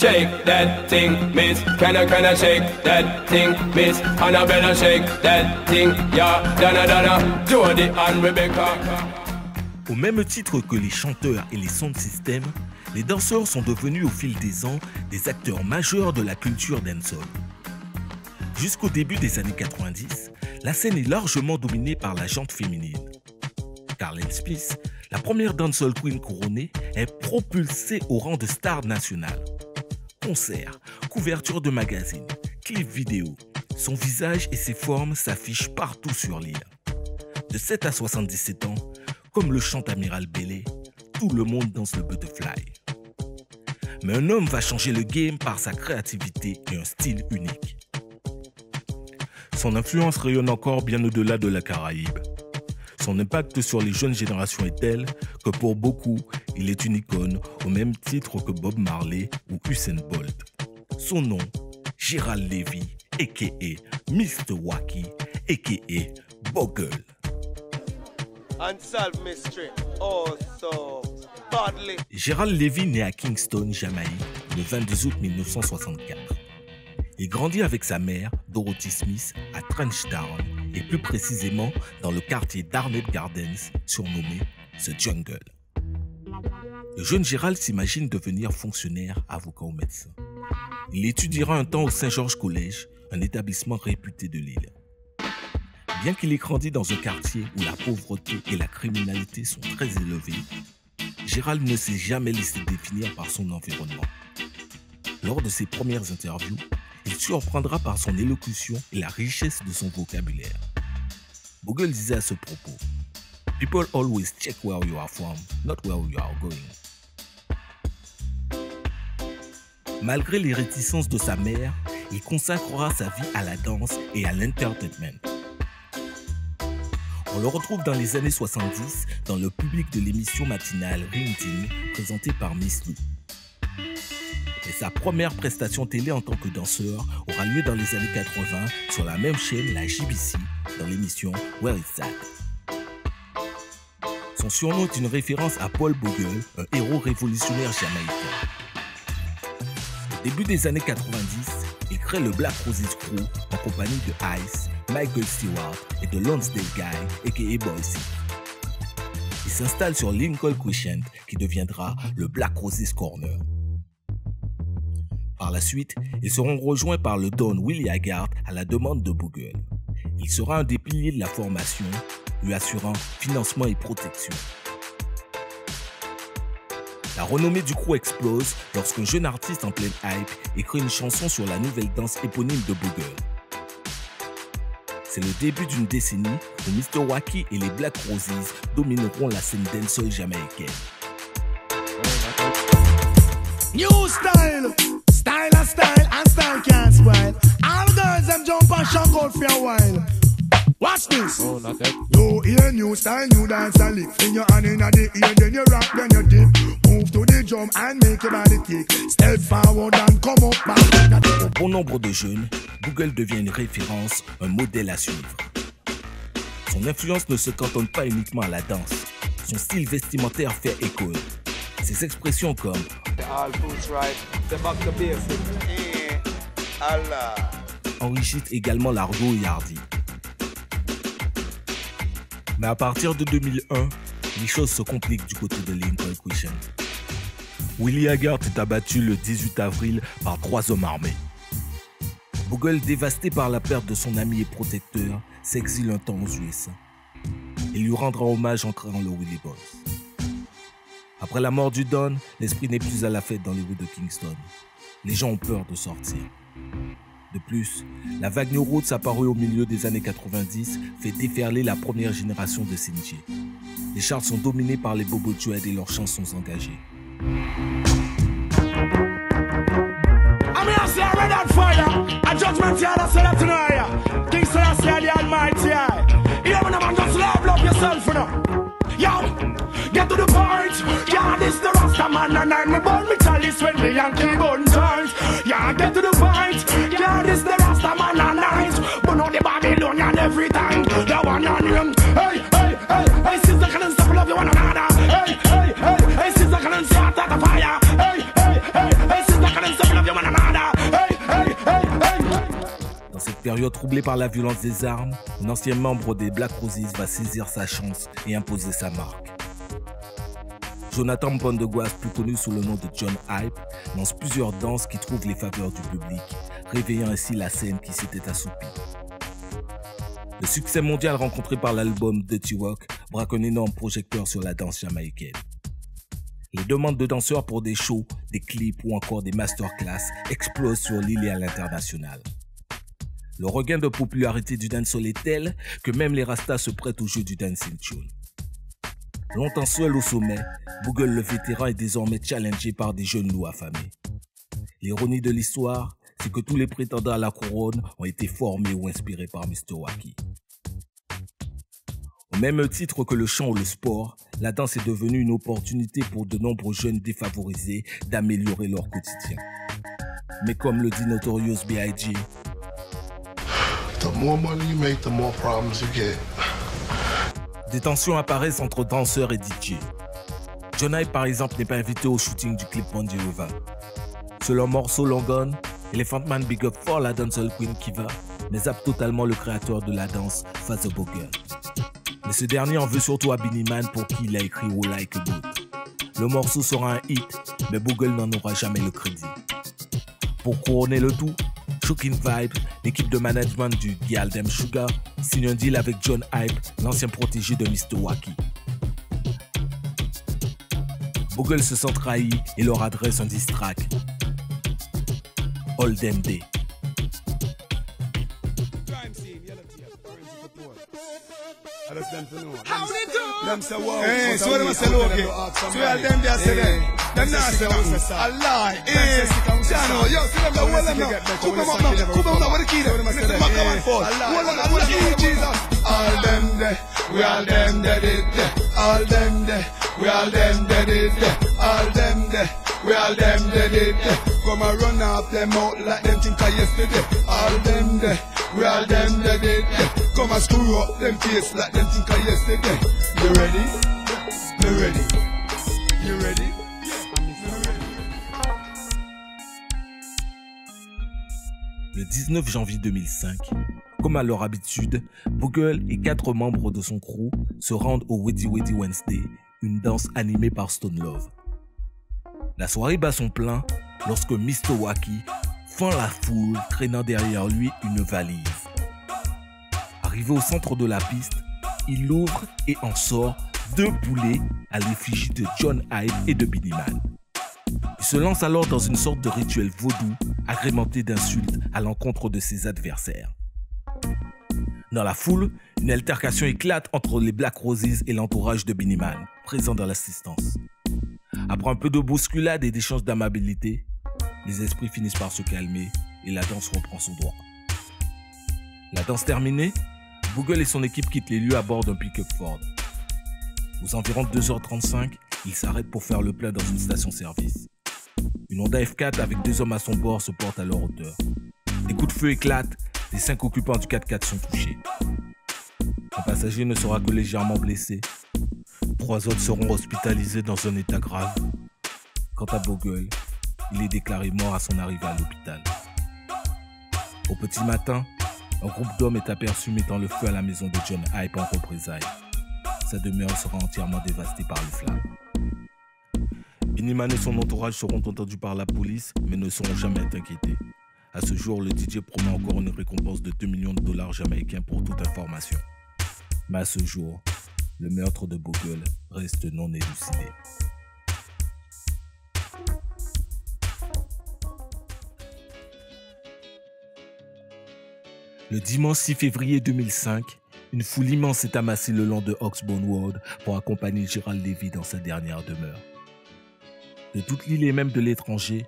Shake that thing, miss. Can I shake that thing, miss? Annabella shake that thing, yeah. Donna, Jody and Rebecca. Au même titre que les chanteurs et les sound systems, les danseurs sont devenus au fil des ans des acteurs majeurs de la culture dancehall. Jusqu'au début des années 90, la scène est largement dominée par la gente féminine. Carlene Smith, la première dancehall queen couronnée, est propulsée au rang de star nationale. Concerts, couvertures de magazines, clips vidéo, son visage et ses formes s'affichent partout sur l'île. De 7 à 77 ans, comme le chante Amiral Bélé, tout le monde danse le butterfly. Mais un homme va changer le game par sa créativité et un style unique. Son influence rayonne encore bien au-delà de la Caraïbe. Son impact sur les jeunes générations est tel que pour beaucoup, il est une icône au même titre que Bob Marley ou Usain Bolt. Son nom, Gérald Lévy, a.k.a. Mr. Wacky, a.k.a. Bogle. Unsolved mystery, oh so badly. Gérald Lévy naît à Kingston, Jamaïque, le 22 août 1964. Il grandit avec sa mère, Dorothy Smith, à Trenchtown, et plus précisément dans le quartier d'Arnett Gardens, surnommé The Jungle. Le jeune Gérald s'imagine devenir fonctionnaire, avocat ou médecin. Il étudiera un temps au St. George College, un établissement réputé de l'île. Bien qu'il ait grandi dans un quartier où la pauvreté et la criminalité sont très élevées, Gérald ne s'est jamais laissé définir par son environnement. Lors de ses premières interviews, il surprendra par son élocution et la richesse de son vocabulaire. Bogle disait à ce propos, « People always check where you are from, not where you are going. » Malgré les réticences de sa mère, il consacrera sa vie à la danse et à l'entertainment. On le retrouve dans les années 70 dans le public de l'émission matinale Ring Ting présentée par Miss Lou. Et sa première prestation télé en tant que danseur aura lieu dans les années 80 sur la même chaîne, la JBC, dans l'émission Where It's At. Son surnom est une référence à Paul Bogle, un héros révolutionnaire jamaïcain. Au début des années 90, il crée le Black Roses Crew en compagnie de Ice, Michael Stewart et de Lonsdale Guy, a.k.a. Boise. Il s'installe sur Lincoln Crescent qui deviendra le Black Roses Corner. Par la suite, ils seront rejoints par le Don Willie Haggard à la demande de Bogle. Il sera un des piliers de la formation, lui assurant financement et protection. La renommée du crew explose lorsqu'un jeune artiste en pleine hype écrit une chanson sur la nouvelle danse éponyme de Bogle. C'est le début d'une décennie où Mr. Wacky et les Black Roses domineront la scène dancehall jamaïcaine. New style, style and style, and style can't spoil. All girls them jump and shock out for a while. Watch this. Oh, not that. You hear new style, new dance and lick. In your hand in the ear, then you rock, then you dip. Move to the drum and make your body kick. Step forward and come up back. Pour bon nombre de jeunes, Bogle devient une référence, un modèle à suivre. Son influence ne se cantonne pas uniquement à la danse. Son style vestimentaire fait écho. Ses expressions comme enrichissent également l'argot et hardy. Mais à partir de 2001, les choses se compliquent du côté de Lincoln Crescent. Willie Haggard est abattu le 18 avril par 3 hommes armés. Bogle, dévasté par la perte de son ami et protecteur, s'exile un temps aux USA. Il lui rendra hommage en créant le Willie Boys. Après la mort du Don, l'esprit n'est plus à la fête dans les rues de Kingston. Les gens ont peur de sortir. De plus, la vague New Roots apparue au milieu des années 90 fait déferler la première génération de Sinji. Les charts sont dominés par les Bobo Dread et leurs chansons engagées. Get to the point, yeah, this the Rasta man and I'm about me chalice when the Yankee gun turns. Yeah, get to the point, yeah, this the Rasta man and I'm but not the Babylonian every time. The one on him, hey, hey, hey, hey, sister can't stop love you one another. Hey, hey, hey, hey, sister can't start at the fire. Hey, hey, hey, hey, sister can't stop love période troublée par la violence des armes, un ancien membre des Black Roses va saisir sa chance et imposer sa marque. Jonathan Pondeguas, plus connu sous le nom de John Hype, lance plusieurs danses qui trouvent les faveurs du public, réveillant ainsi la scène qui s'était assoupie. Le succès mondial rencontré par l'album Dirty Work braque un énorme projecteur sur la danse jamaïcaine. Les demandes de danseurs pour des shows, des clips ou encore des masterclass explosent sur l'île et à l'international. Le regain de popularité du dancehall est tel que même les Rastas se prêtent au jeu du dancing tune. Longtemps seul au sommet, Boogles le vétéran est désormais challengé par des jeunes loups affamés. L'ironie de l'histoire, c'est que tous les prétendants à la couronne ont été formés ou inspirés par Mr. Wacky. Au même titre que le chant ou le sport, la danse est devenue une opportunité pour de nombreux jeunes défavorisés d'améliorer leur quotidien. Mais comme le dit Notorious B.I.G., The more money you make, the more problems you get. Des tensions apparaissent entre danseurs et DJ. John Hype, par exemple, n'est pas invité au shooting du clip Bondi River. Sur leur morceau Long Gone, Elephant Man big up for la dancehall queen Kiva, mais zappe totalement le créateur de la danse, Father Bogle. Mais ce dernier en veut surtout à Beenie Man pour qui il a écrit Who Like a Boot. Le morceau sera un hit, mais Bogle n'en aura jamais le crédit. Pour couronner le tout, Shocking Vibes, l'équipe de management du Gyaldem Sugar, signe un deal avec John Hype, l'ancien protégé de Mr. Wacky. Bogle se sent trahi et leur adresse un diss track. All Them Day. Hey, so them say okay. So all them there say them. Them not say Allah. Eh, Jano, yo, see them the whole them now. Come on, what the key there? Mr. Macaman Ford. Allah, what the key, Jesus? All them there, we all them there, all them there, we all them there, all them there, we all them there. Come and run off them out like them think of yesterday. All them there, we all them there. Come and screw up them face like them think of yesterday. You ready? You ready? You ready? Le 19 janvier 2005, comme à leur habitude, Bogle et 4 membres de son crew se rendent au Weddy Weddy Wednesday, une danse animée par Stone Love. La soirée bat son plein lorsque Mr. Wacky fend la foule, traînant derrière lui une valise. Arrivé au centre de la piste, il l'ouvre et en sort 2 boulets à l'effigie de John Hype et de Beenie Man. Il se lance alors dans une sorte de rituel vaudou agrémenté d'insultes à l'encontre de ses adversaires. Dans la foule, une altercation éclate entre les Black Roses et l'entourage de Beenie Man, présent dans l'assistance. Après un peu de bousculade et d'échanges d'amabilité, les esprits finissent par se calmer et la danse reprend son droit. La danse terminée, Bogle et son équipe quittent les lieux à bord d'un pick-up Ford. Aux environs de 2h35, ils s'arrêtent pour faire le plein dans une station-service. Une Honda F4 avec 2 hommes à son bord se porte à leur hauteur. Des coups de feu éclatent, les 5 occupants du 4x4 sont touchés. Un passager ne sera que légèrement blessé. 3 autres seront hospitalisés dans un état grave. Quant à Bogle, il est déclaré mort à son arrivée à l'hôpital. Au petit matin, un groupe d'hommes est aperçu mettant le feu à la maison de John Hype en représailles. Sa demeure sera entièrement dévastée par les flammes. Beenie Man et son entourage seront entendus par la police, mais ne seront jamais inquiétés. À ce jour, le DJ promet encore une récompense de 2 millions de dollars jamaïcains pour toute information. Mais à ce jour, le meurtre de Bogle reste non élucidé. Le dimanche 6 février 2005, une foule immense s'est amassée le long de Oxbow Road pour accompagner Gerald Levy dans sa dernière demeure. De toute l'île et même de l'étranger,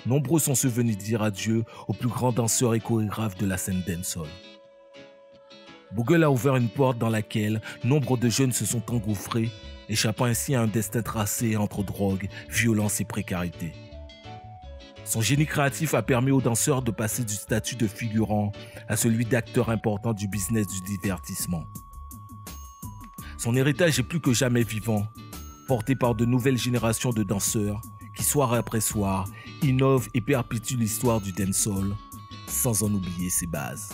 nombreux sont ceux venus dire adieu aux plus grands danseurs et chorégraphes de la scène dancehall. Bogle a ouvert une porte dans laquelle nombre de jeunes se sont engouffrés, échappant ainsi à un destin tracé entre drogue, violence et précarité. Son génie créatif a permis aux danseurs de passer du statut de figurant à celui d'acteur important du business du divertissement. Son héritage est plus que jamais vivant, porté par de nouvelles générations de danseurs qui, soir après soir, innovent et perpétuent l'histoire du dancehall, sans en oublier ses bases.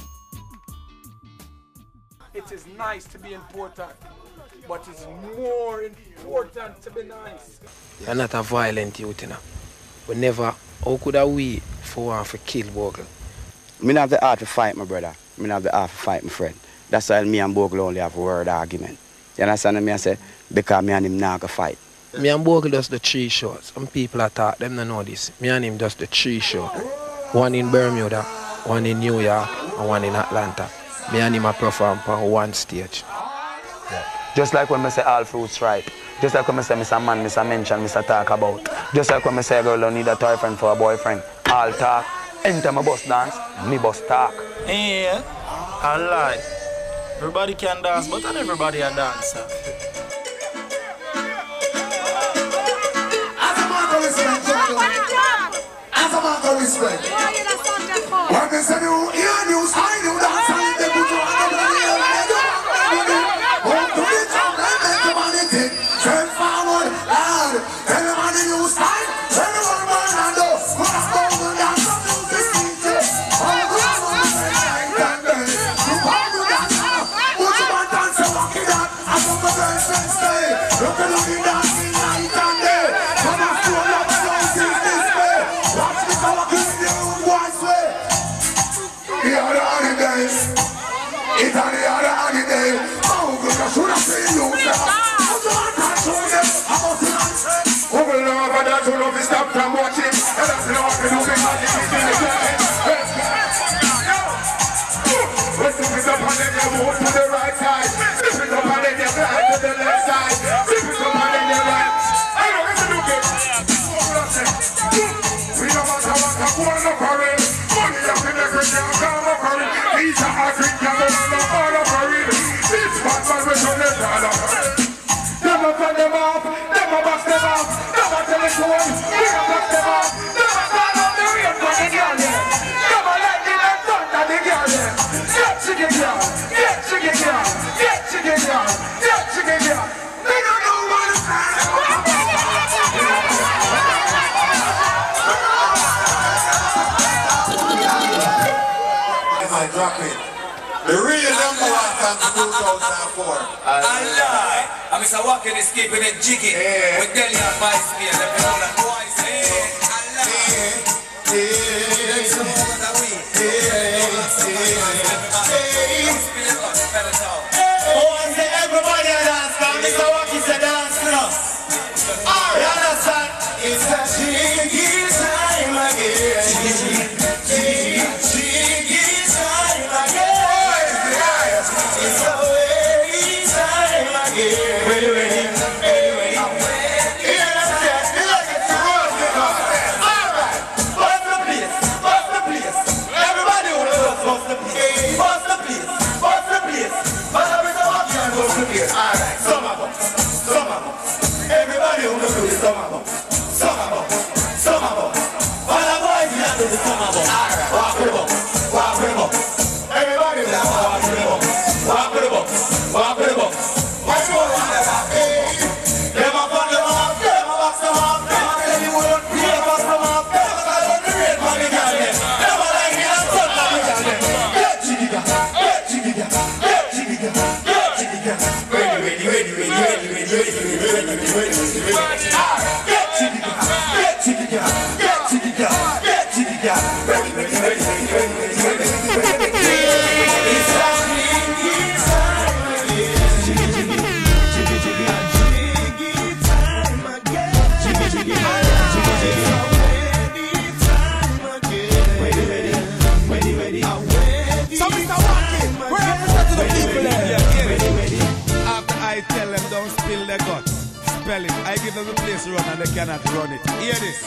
It is nice to be important, but it's more important to be nice. You're not a violent youth, you know. We never, how could we for one to kill Bogle? Me not have the heart to fight, my brother. Me not have the heart to fight, my friend. That's why me and Bogle only have a word argument. You understand me? I say, because me and him not gonna fight. Me and Bogle does the 3 shows. Some people attack them don't know this. Me and him does the 3 shows. One in Bermuda, one in New York, and one in Atlanta. Me and him a perform on one stage. Yeah. Just like when I say all fruits right. Just like when I say Mr. Man, Mr. Mention, Mr. Talk about. Just like when I say a girl don't need a boyfriend for a boyfriend. All talk. Enter my bus dance, me bus talk. Yeah, I lie. Everybody can dance, but not everybody a dancer. As a matter of respect, when they say you hear news, I do dance and they put you on the money and they do home to the top and make the money tick. Turn forward, loud, tell the money you style, tell the one man and do. Put a phone and dance, this DJ, all the one say like that day. You call you dance, put your man dance and walk it out. I put my girls and stay, look at me dancing night and day. Come on, school up, don't see this way. Watch me come up in the old boys way. The other holidays, it's on the other holiday. Oh, good, I should have seen you, sir. Put your hand and show them about the night. Who will know about that? Who love is stop from watching? And that's the Lord, who will not be in the game. Let's zip it up and then you move to the right side. Zip it up and then you glide to the left side. Zip it up and then you right. I know it's a new game. We don't want to walk up one of our money up in the ground, come up our these are African, but I'm not all of our this bad man will show them all of our never turn them off, never box them off, never tell it to them, we don't box them off, never turn up the real for the girl there, never let the left under the girl there. Get chicken girl, get chicken girl, get chicken girl, get chicken girl. They don't know what it's like. I drop it. The real number one from 2004. I lie. I'm Mr. Walking is keeping it jiggy. With Delia Vice here. Let me know that voice. I lie. Oh, I say everybody dance now. Mr. Walking said dance now. You understand? It's a jiggy time again. Jiggy time again. It's a way time again. Ready. Alright, what's the place? Everybody wanna what's the place? What's the place? But I'm Mr. Walking and what's the place? Alright, some of them. Everybody wanna do the some of them. All the boys here do the some of them. Alright, walk with them. Everybody walk with them. Walk with them. What's going on? Them up on the mark, them a box them up. Them a tell you what, them a box them up. Them a call on the rate for the girl them. Them a like me and son of the girl them. Get jiggy girl. Ready. So Mr. Walking, we're representing to the people there. After I tell them don't spill their guts, spell it. I give them the place to run and they cannot run it. Hear this.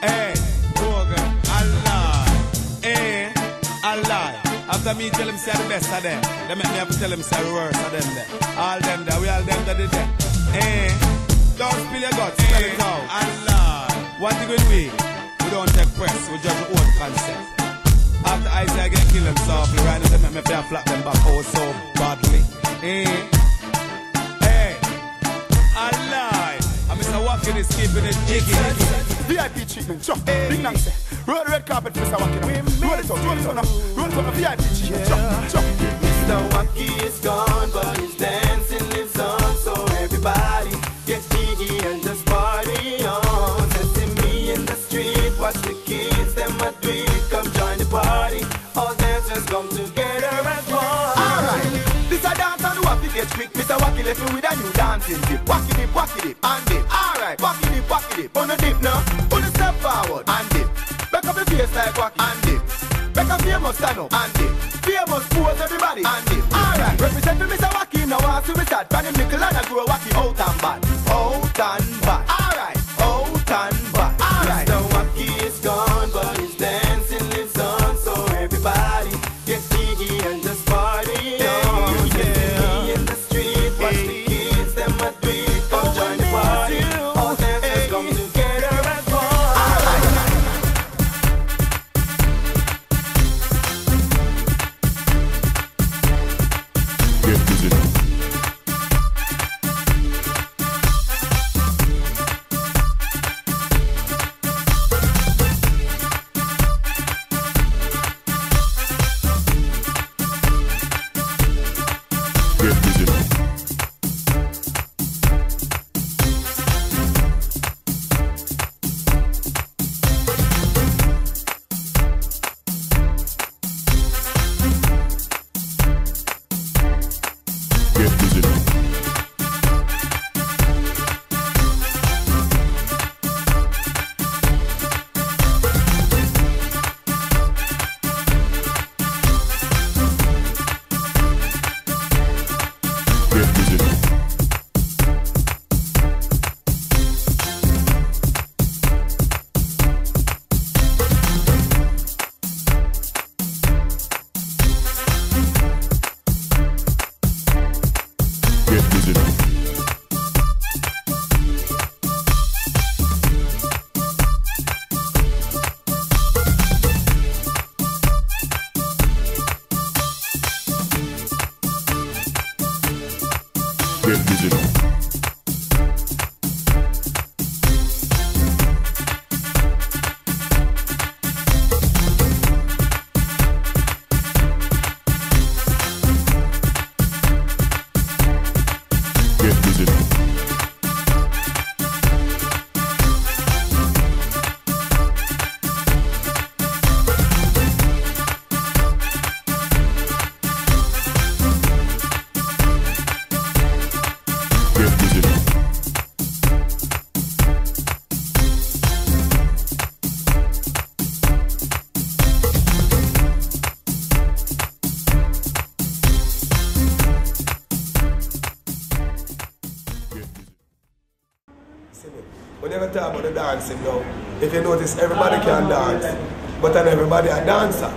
Hey, Bogle, Allah. Hey, Allah. After me tell them say the best of them, they make me have to tell them say the worst of them there. All them there, we all them that did that. Hey, don't spill your guts, spell it out. Allah. One thing with we don't take press, we judge our own concept. After I say I get kill them softly, right now they make me feel flat them back oh so badly. Hey, Allah. I'm Mr. Walking is keeping it jiggy. VIP treatment, chop, big nang say. Roll the red carpet for Mr. Walking. Roll it out now. Roll it out, VIP treatment, chop. Mr. Wacky is gone, but it gets quick, Mr. Wacky left me with a new dancing dip. Wacky dip, and dip. Alright, wacky dip. On a dip now, on a step forward, and dip. Back up your face like wacky, and dip. Back up famous stand up, and dip. Famous pose everybody, and dip. Alright, represent me Mr. Wacky, now I see we start. Pan him nickel and I grow Wacky out and bad. Out and bad. Alright, out and bad. Alright, Mr. Wacky is gone, but his dancing lives on. So everybody get jiggy and just party on. You can be in the street, watch the kids, them a do it. Come join the party, all dancers come together as one. Get busy now. Talk about the dancing now. If you notice, everybody can dance, but not everybody a dancer.